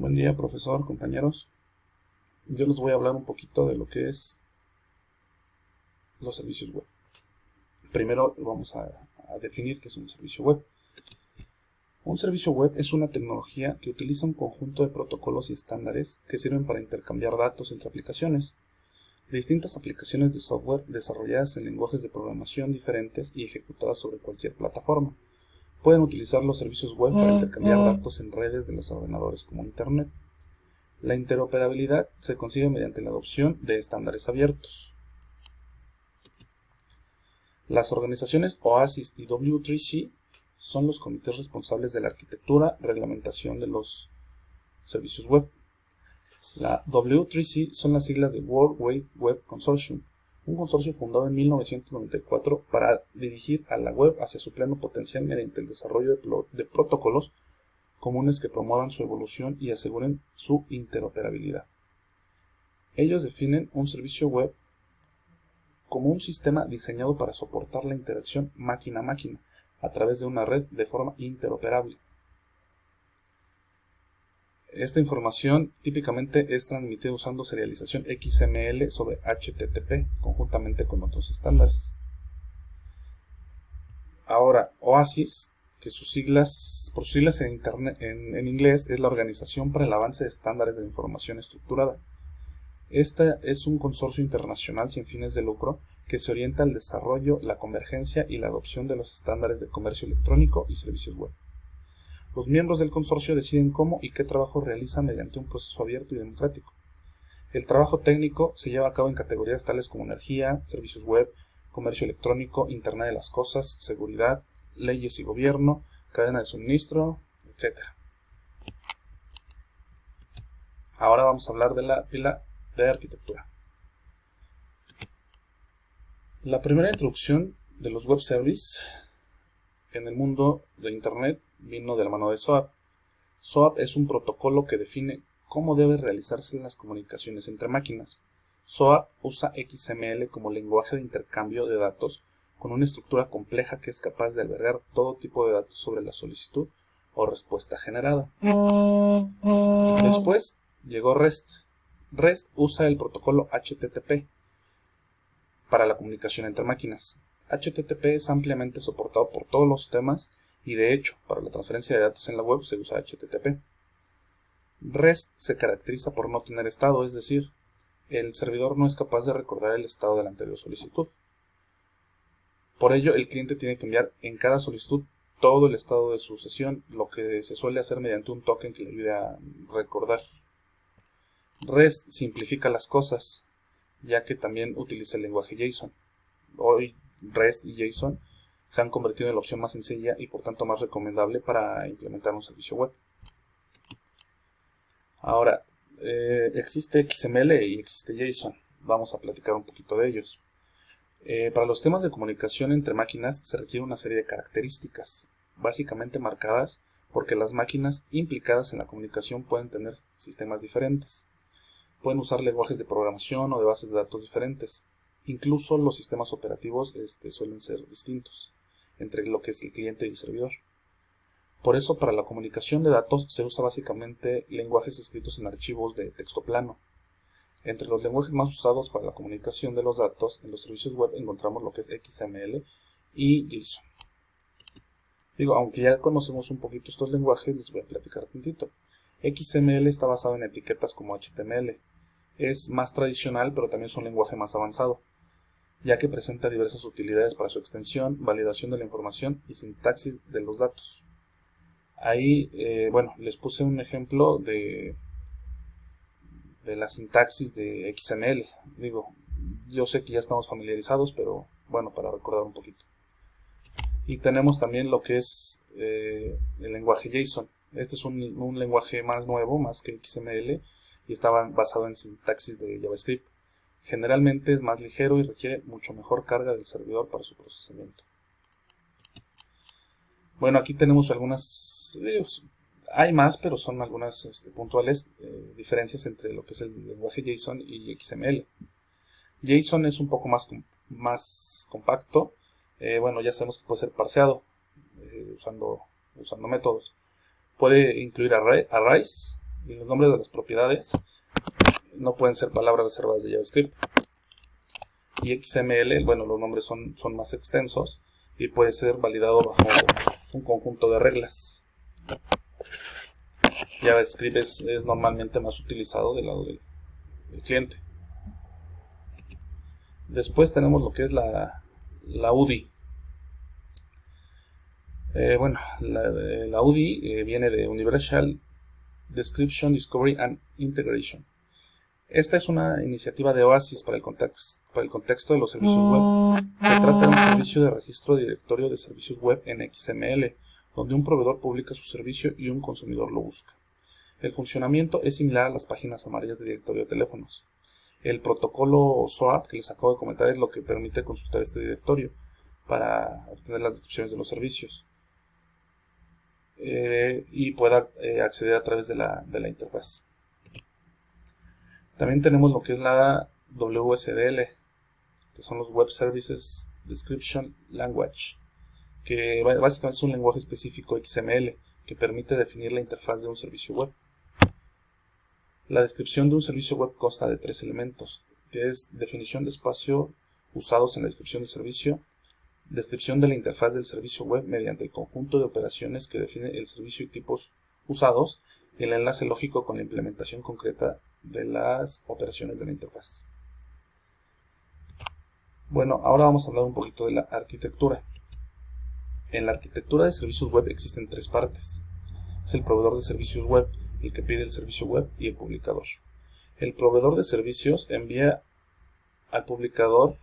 Buen día, profesor, compañeros. Yo les voy a hablar un poquito de lo que es los servicios web. Primero vamos a definir qué es un servicio web. Un servicio web es una tecnología que utiliza un conjunto de protocolos y estándares que sirven para intercambiar datos entre aplicaciones. Distintas aplicaciones de software desarrolladas en lenguajes de programación diferentes y ejecutadas sobre cualquier plataforma pueden utilizar los servicios web para intercambiar datos en redes de los ordenadores como Internet. La interoperabilidad se consigue mediante la adopción de estándares abiertos. Las organizaciones OASIS y W3C son los comités responsables de la arquitectura y reglamentación de los servicios web. La W3C son las siglas de World Wide Web Consortium, un consorcio fundado en 1994 para dirigir a la web hacia su pleno potencial mediante el desarrollo de protocolos comunes que promuevan su evolución y aseguren su interoperabilidad. Ellos definen un servicio web como un sistema diseñado para soportar la interacción máquina a máquina a través de una red de forma interoperable. Esta información típicamente es transmitida usando serialización XML sobre HTTP conjuntamente con otros estándares. Ahora, OASIS, que por sus siglas en inglés, es la Organización para el Avance de Estándares de Información Estructurada. Esta es un consorcio internacional sin fines de lucro que se orienta al desarrollo, la convergencia y la adopción de los estándares de comercio electrónico y servicios web. Los miembros del consorcio deciden cómo y qué trabajo realizan mediante un proceso abierto y democrático. El trabajo técnico se lleva a cabo en categorías tales como energía, servicios web, comercio electrónico, Internet de las cosas, seguridad, leyes y gobierno, cadena de suministro, etc. Ahora vamos a hablar de la pila de arquitectura. La primera introducción de los web services en el mundo de Internet vino de la mano de SOAP. SOAP es un protocolo que define cómo deben realizarse las comunicaciones entre máquinas. SOAP usa XML como lenguaje de intercambio de datos con una estructura compleja que es capaz de albergar todo tipo de datos sobre la solicitud o respuesta generada. Después llegó REST. REST usa el protocolo HTTP para la comunicación entre máquinas. HTTP es ampliamente soportado por todos los sistemas y de hecho, para la transferencia de datos en la web se usa HTTP. REST se caracteriza por no tener estado, es decir, el servidor no es capaz de recordar el estado de la anterior solicitud. Por ello, el cliente tiene que enviar en cada solicitud todo el estado de su sesión, lo que se suele hacer mediante un token que le ayude a recordar. REST simplifica las cosas, ya que también utiliza el lenguaje JSON. Hoy REST y JSON se han convertido en la opción más sencilla y por tanto más recomendable para implementar un servicio web. Ahora, existe XML y existe JSON. Vamos a platicar un poquito de ellos. Para los temas de comunicación entre máquinas se requiere una serie de características, básicamente marcadas porque las máquinas implicadas en la comunicación pueden tener sistemas diferentes. Pueden usar lenguajes de programación o de bases de datos diferentes. Incluso los sistemas operativos suelen ser distintos entre lo que es el cliente y el servidor. Por eso, para la comunicación de datos se usa básicamente lenguajes escritos en archivos de texto plano. Entre los lenguajes más usados para la comunicación de los datos en los servicios web encontramos lo que es XML y JSON. Aunque ya conocemos un poquito estos lenguajes, les voy a platicar un tantito. XML está basado en etiquetas como HTML. Es más tradicional, pero también es un lenguaje más avanzado, ya que presenta diversas utilidades para su extensión, validación de la información y sintaxis de los datos. Ahí, les puse un ejemplo de la sintaxis de XML. Yo sé que ya estamos familiarizados, pero bueno, para recordar un poquito. Y tenemos también lo que es el lenguaje JSON. Este es un lenguaje más nuevo, más que XML, y está basado en sintaxis de JavaScript. Generalmente es más ligero y requiere mucho mejor carga del servidor para su procesamiento. Bueno, aquí tenemos algunas, hay más, pero son algunas puntuales diferencias entre lo que es el lenguaje JSON y XML. JSON es un poco más compacto. Ya sabemos que puede ser parseado usando métodos. Puede incluir arrays Y los nombres de las propiedades no pueden ser palabras reservadas de JavaScript. Y XML, bueno, los nombres son más extensos y puede ser validado bajo un conjunto de reglas. JavaScript es normalmente más utilizado del lado del cliente. Después tenemos lo que es la UDI. La UDI viene de Universal Description, Discovery and Integration. Esta es una iniciativa de Oasis para el contexto de los servicios web. Se trata de un servicio de registro directorio de servicios web en XML, donde un proveedor publica su servicio y un consumidor lo busca. El funcionamiento es similar a las páginas amarillas de directorio de teléfonos. El protocolo SOAP que les acabo de comentar es lo que permite consultar este directorio para obtener las descripciones de los servicios y pueda acceder a través de la interfaz. También tenemos lo que es la WSDL, que son los Web Services Description Language, que básicamente es un lenguaje específico XML que permite definir la interfaz de un servicio web. La descripción de un servicio web consta de 3 elementos, que es definición de espacio usados en la descripción del servicio, descripción de la interfaz del servicio web mediante el conjunto de operaciones que define el servicio y tipos usados, y el enlace lógico con la implementación concreta de las operaciones de la interfaz. Bueno, ahora vamos a hablar un poquito de la arquitectura. En la arquitectura de servicios web existen 3 partes. Es el proveedor de servicios web, el que pide el servicio web y el publicador. El proveedor de servicios envía al publicador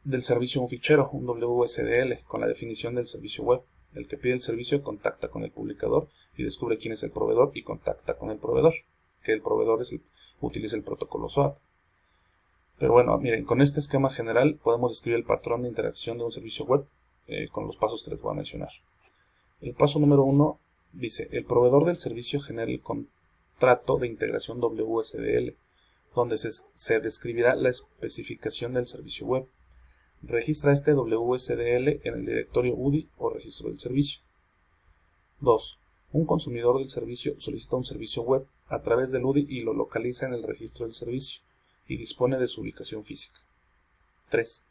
del servicio un fichero, un WSDL, con la definición del servicio web. El que pide el servicio contacta con el publicador y descubre quién es el proveedor y contacta con el proveedor, que el proveedor utiliza el protocolo SOAP. Pero bueno, miren, con este esquema general podemos describir el patrón de interacción de un servicio web con los pasos que les voy a mencionar. El paso número 1 dice, el proveedor del servicio genera el contrato de integración WSDL, donde se describirá la especificación del servicio web. Registra este WSDL en el directorio UDI o registro del servicio. 2. Un consumidor del servicio solicita un servicio web a través del UDI y lo localiza en el registro del servicio y dispone de su ubicación física. 3.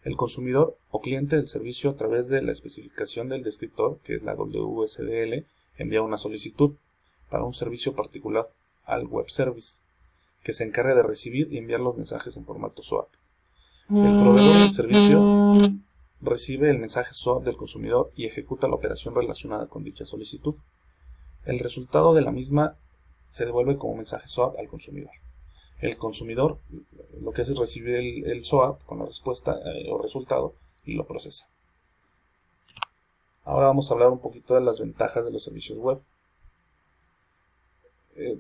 El consumidor o cliente del servicio a través de la especificación del descriptor, que es la WSDL, envía una solicitud para un servicio particular al web service, que se encarga de recibir y enviar los mensajes en formato SOAP. El proveedor del servicio recibe el mensaje SOAP del consumidor y ejecuta la operación relacionada con dicha solicitud. El resultado de la misma se devuelve como mensaje SOAP al consumidor. El consumidor lo que hace es recibir el SOAP con la respuesta o resultado y lo procesa. Ahora vamos a hablar un poquito de las ventajas de los servicios web.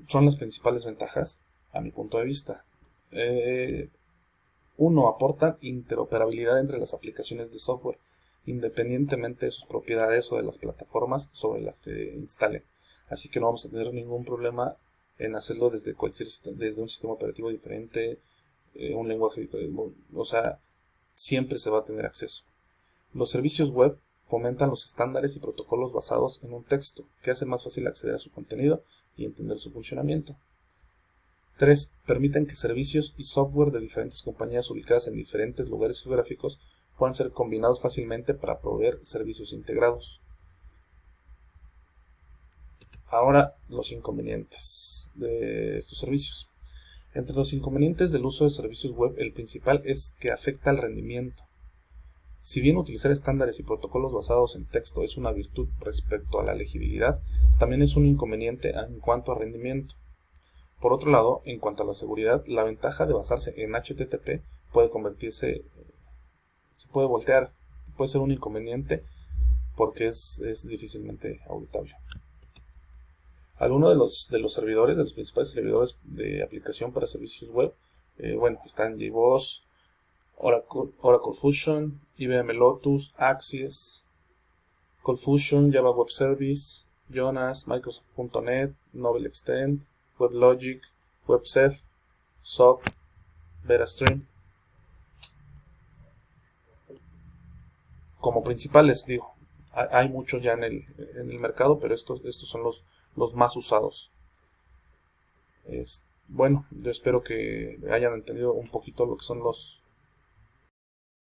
Son las principales ventajas a mi punto de vista. 1. Aportan interoperabilidad entre las aplicaciones de software, independientemente de sus propiedades o de las plataformas sobre las que instalen. Así que no vamos a tener ningún problema en hacerlo desde un sistema operativo diferente, un lenguaje diferente. O sea, siempre se va a tener acceso. Los servicios web fomentan los estándares y protocolos basados en un texto, que hace más fácil acceder a su contenido y entender su funcionamiento. 3. Permiten que servicios y software de diferentes compañías ubicadas en diferentes lugares geográficos puedan ser combinados fácilmente para proveer servicios integrados. Ahora, los inconvenientes de estos servicios. Entre los inconvenientes del uso de servicios web, el principal es que afecta al rendimiento. Si bien utilizar estándares y protocolos basados en texto es una virtud respecto a la legibilidad, también es un inconveniente en cuanto a rendimiento. Por otro lado, en cuanto a la seguridad, la ventaja de basarse en HTTP se puede voltear, puede ser un inconveniente porque es difícilmente auditable. Algunos de los servidores, de los principales servidores de aplicación para servicios web, están JBoss, Oracle Fusion, IBM Lotus, Axios, ColdFusion, Java Web Service, Jonas, Microsoft.net, Novel Extend, WebLogic, WebServe, SOAP, VeraStream. Como principales, Hay muchos ya en el mercado, pero estos son los más usados. Bueno, yo espero que hayan entendido un poquito lo que son los